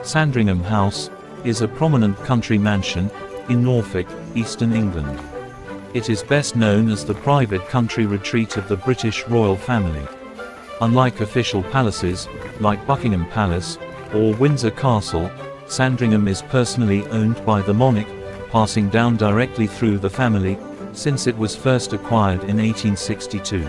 Sandringham House is a prominent country mansion in Norfolk, eastern England. It is best known as the private country retreat of the British royal family. Unlike official palaces, like Buckingham Palace or Windsor Castle, Sandringham is personally owned by the monarch, passing down directly through the family, since it was first acquired in 1862.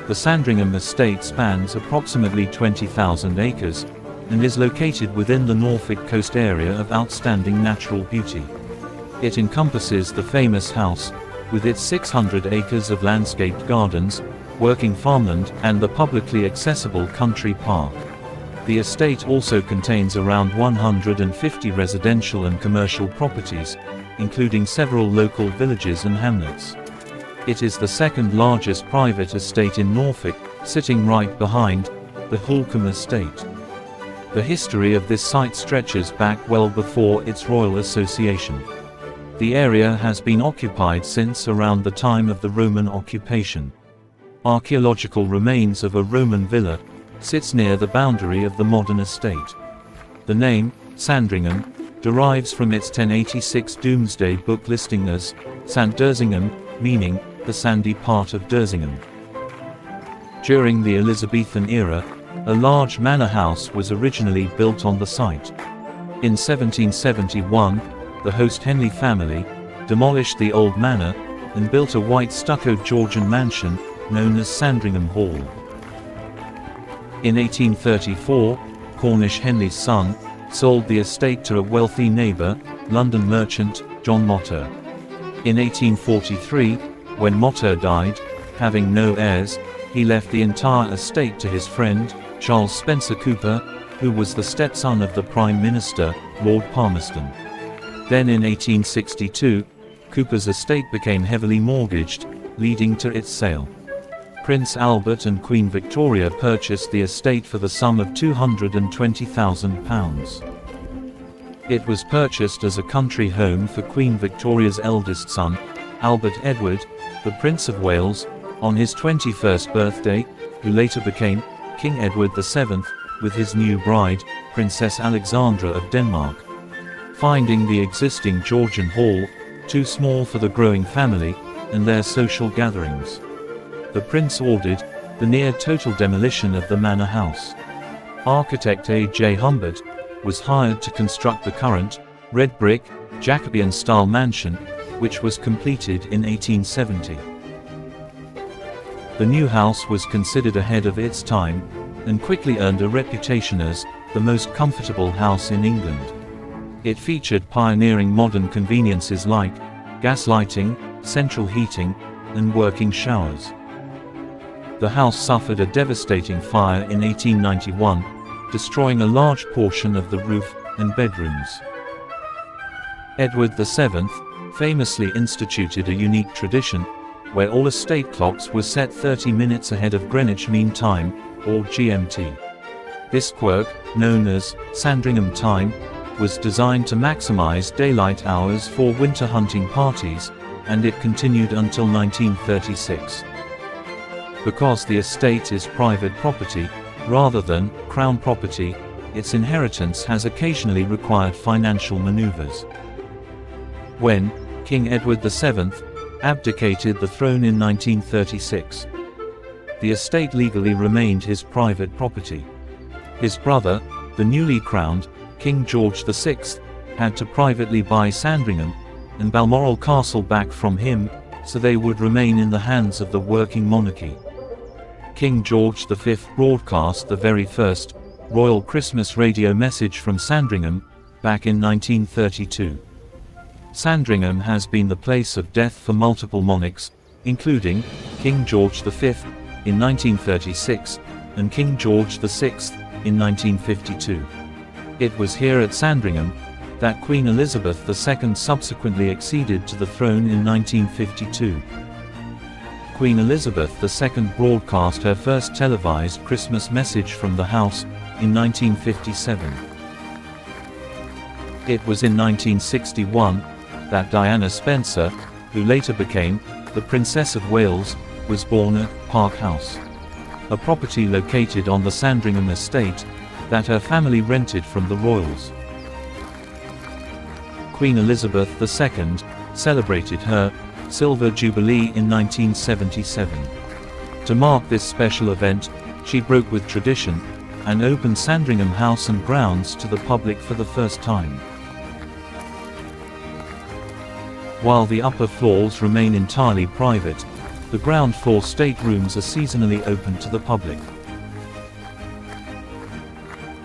The Sandringham estate spans approximately 20,000 acres, and is located within the Norfolk coast area of outstanding natural beauty. It encompasses the famous house, with its 600 acres of landscaped gardens, working farmland, and the publicly accessible country park. The estate also contains around 150 residential and commercial properties, including several local villages and hamlets. It is the second largest private estate in Norfolk, sitting right behind the Holcombe estate. The history of this site stretches back well before its royal association. The area has been occupied since around the time of the Roman occupation. Archaeological remains of a Roman villa sits near the boundary of the modern estate. The name, Sandringham, derives from its 1086 Domesday Book listing as Sandringham, meaning the sandy part of Dersingham. During the Elizabethan era, a large manor house was originally built on the site. In 1771, the host Henley family demolished the old manor and built a white stucco Georgian mansion known as Sandringham Hall. In 1834, Cornish Henley's son sold the estate to a wealthy neighbour, London merchant John Motter. In 1843, when Motter died, having no heirs, he left the entire estate to his friend, Charles Spencer Cooper, who was the stepson of the Prime Minister, Lord Palmerston. Then in 1862, Cooper's estate became heavily mortgaged, leading to its sale. Prince Albert and Queen Victoria purchased the estate for the sum of £220,000. It was purchased as a country home for Queen Victoria's eldest son, Albert Edward, the Prince of Wales, on his 21st birthday, who later became King Edward VII, with his new bride, Princess Alexandra of Denmark. Finding the existing Georgian hall too small for the growing family and their social gatherings, the prince ordered the near-total demolition of the manor house. Architect A.J. Humbert was hired to construct the current, red brick, Jacobean-style mansion, which was completed in 1870. The new house was considered ahead of its time, and quickly earned a reputation as the most comfortable house in England. It featured pioneering modern conveniences like gas lighting, central heating, and working showers. The house suffered a devastating fire in 1891, destroying a large portion of the roof and bedrooms. Edward VII famously instituted a unique tradition, where all estate clocks were set 30 minutes ahead of Greenwich Mean Time, or GMT. This quirk, known as Sandringham time, was designed to maximize daylight hours for winter hunting parties, and it continued until 1936. Because the estate is private property, rather than Crown property, its inheritance has occasionally required financial maneuvers. When King Edward VII abdicated the throne in 1936, the estate legally remained his private property. His brother, the newly crowned King George VI, had to privately buy Sandringham and Balmoral Castle back from him, so they would remain in the hands of the working monarchy. King George V broadcast the very first royal Christmas radio message from Sandringham back in 1932. Sandringham has been the place of death for multiple monarchs, including King George V in 1936 and King George VI in 1952. It was here at Sandringham that Queen Elizabeth II subsequently acceded to the throne in 1952. Queen Elizabeth II broadcast her first televised Christmas message from the house in 1957. It was in 1961 that Diana Spencer, who later became the Princess of Wales, was born at Park House, a property located on the Sandringham estate, that her family rented from the royals. Queen Elizabeth II celebrated her Silver Jubilee in 1977. To mark this special event, she broke with tradition and opened Sandringham House and grounds to the public for the first time. While the upper floors remain entirely private, the ground floor staterooms are seasonally open to the public.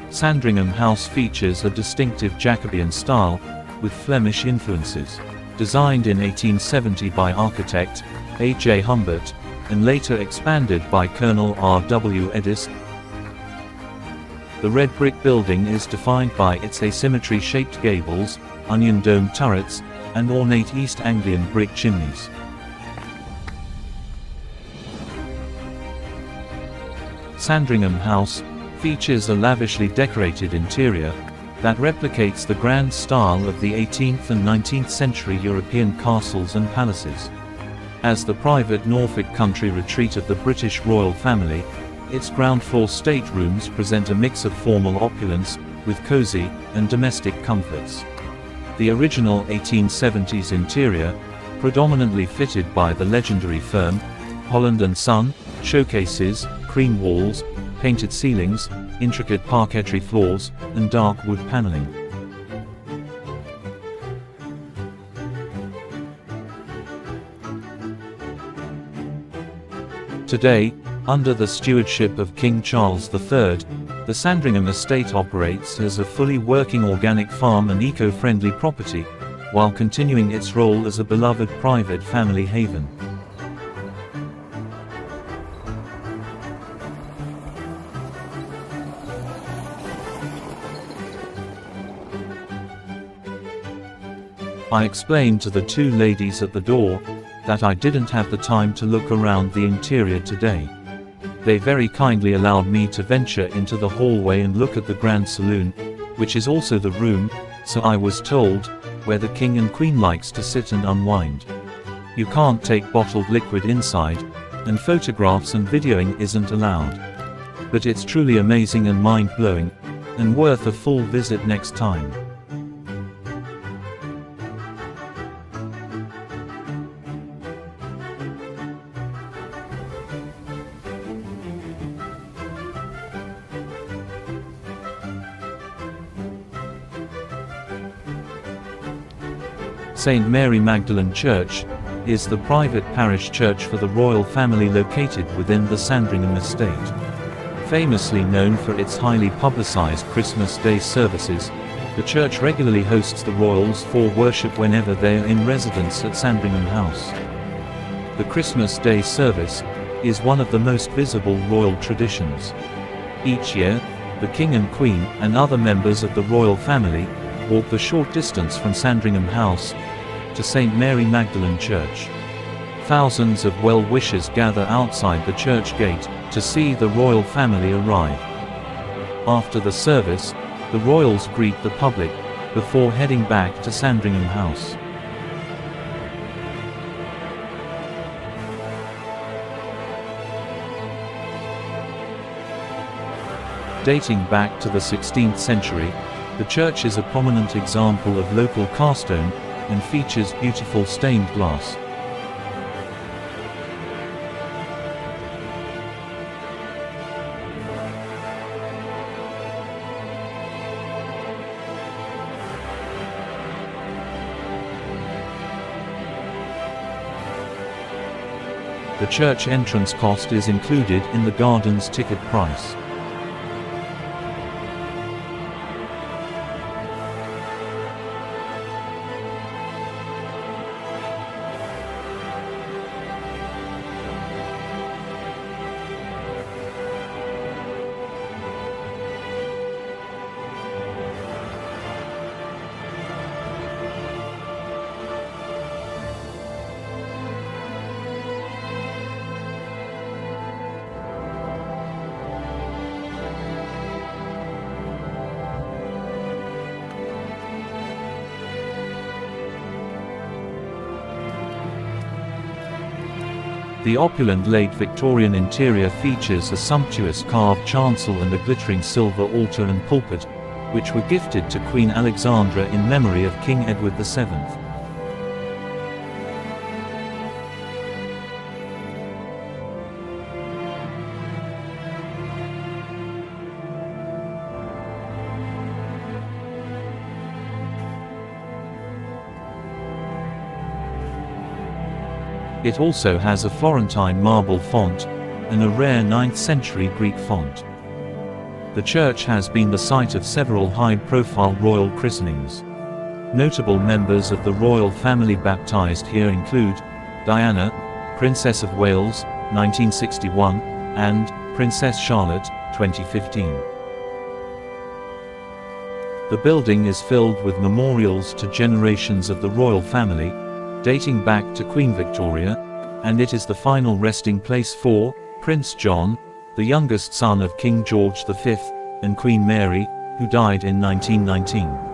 Sandringham House features a distinctive Jacobean style, with Flemish influences. Designed in 1870 by architect A.J. Humbert, and later expanded by Colonel R.W. Edis, the red brick building is defined by its asymmetry-shaped gables, onion dome turrets, and ornate East Anglian brick chimneys. Sandringham House features a lavishly decorated interior that replicates the grand style of the 18th and 19th century European castles and palaces. As the private Norfolk country retreat of the British royal family, its ground floor staterooms present a mix of formal opulence with cozy and domestic comforts. The original 1870s interior, predominantly fitted by the legendary firm Holland & Son, showcases cream walls, painted ceilings, intricate parquetry floors, and dark wood paneling. Today, under the stewardship of King Charles III, the Sandringham estate operates as a fully working organic farm and eco-friendly property, while continuing its role as a beloved private family haven. I explained to the two ladies at the door that I didn't have the time to look around the interior today. They very kindly allowed me to venture into the hallway and look at the grand saloon, which is also the room, so I was told, where the King and Queen likes to sit and unwind. You can't take bottled liquid inside, and photographs and videoing isn't allowed. But it's truly amazing and mind-blowing, and worth a full visit next time. St. Mary Magdalene Church is the private parish church for the royal family located within the Sandringham estate. Famously known for its highly publicized Christmas Day services, the church regularly hosts the royals for worship whenever they are in residence at Sandringham House. The Christmas Day service is one of the most visible royal traditions. Each year, the King and Queen and other members of the royal family walk the short distance from Sandringham House to St. Mary Magdalene Church. Thousands of well-wishers gather outside the church gate to see the royal family arrive. After the service, the royals greet the public before heading back to Sandringham House. Dating back to the 16th century, the church is a prominent example of local carstone and features beautiful stained glass. The church entrance cost is included in the garden's ticket price. The opulent late Victorian interior features a sumptuous carved chancel and a glittering silver altar and pulpit, which were gifted to Queen Alexandra in memory of King Edward VII. It also has a Florentine marble font, and a rare 9th century Greek font. The church has been the site of several high-profile royal christenings. Notable members of the royal family baptized here include Diana, Princess of Wales, 1961, and Princess Charlotte, 2015. The building is filled with memorials to generations of the royal family, dating back to Queen Victoria, and it is the final resting place for Prince John, the youngest son of King George V, and Queen Mary, who died in 1919.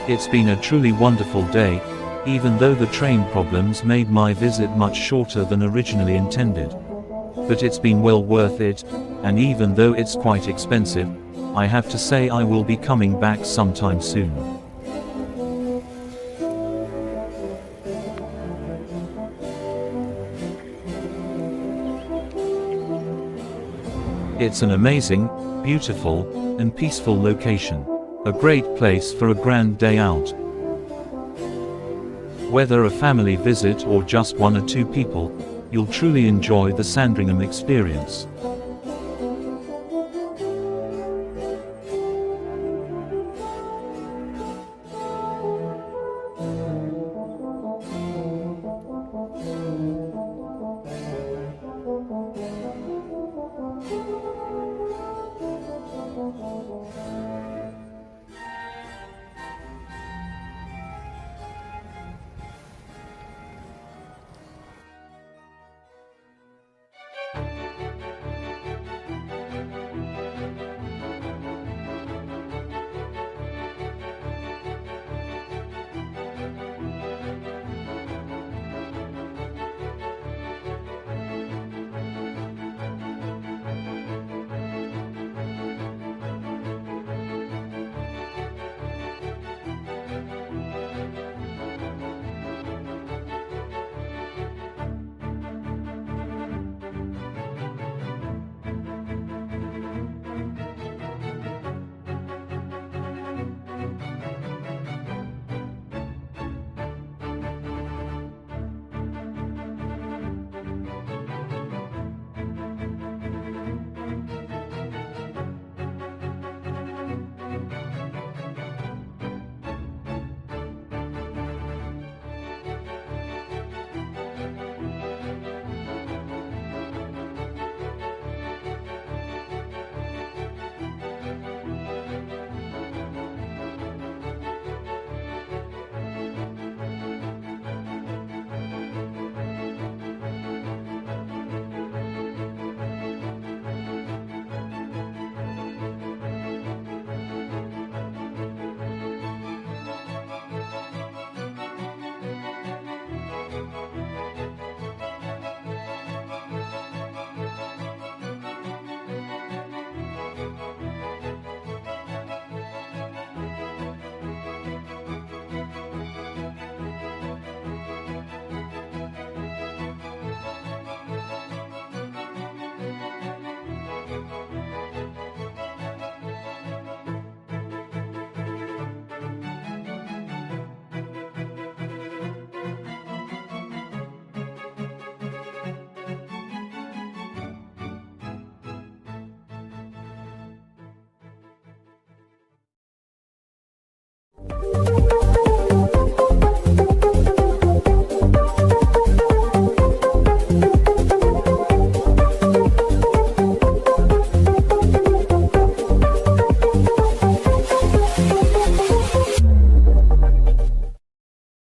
It's been a truly wonderful day, even though the train problems made my visit much shorter than originally intended. But it's been well worth it, and even though it's quite expensive, I have to say I will be coming back sometime soon. It's an amazing, beautiful, and peaceful location. A great place for a grand day out. Whether a family visit or just one or two people, you'll truly enjoy the Sandringham experience.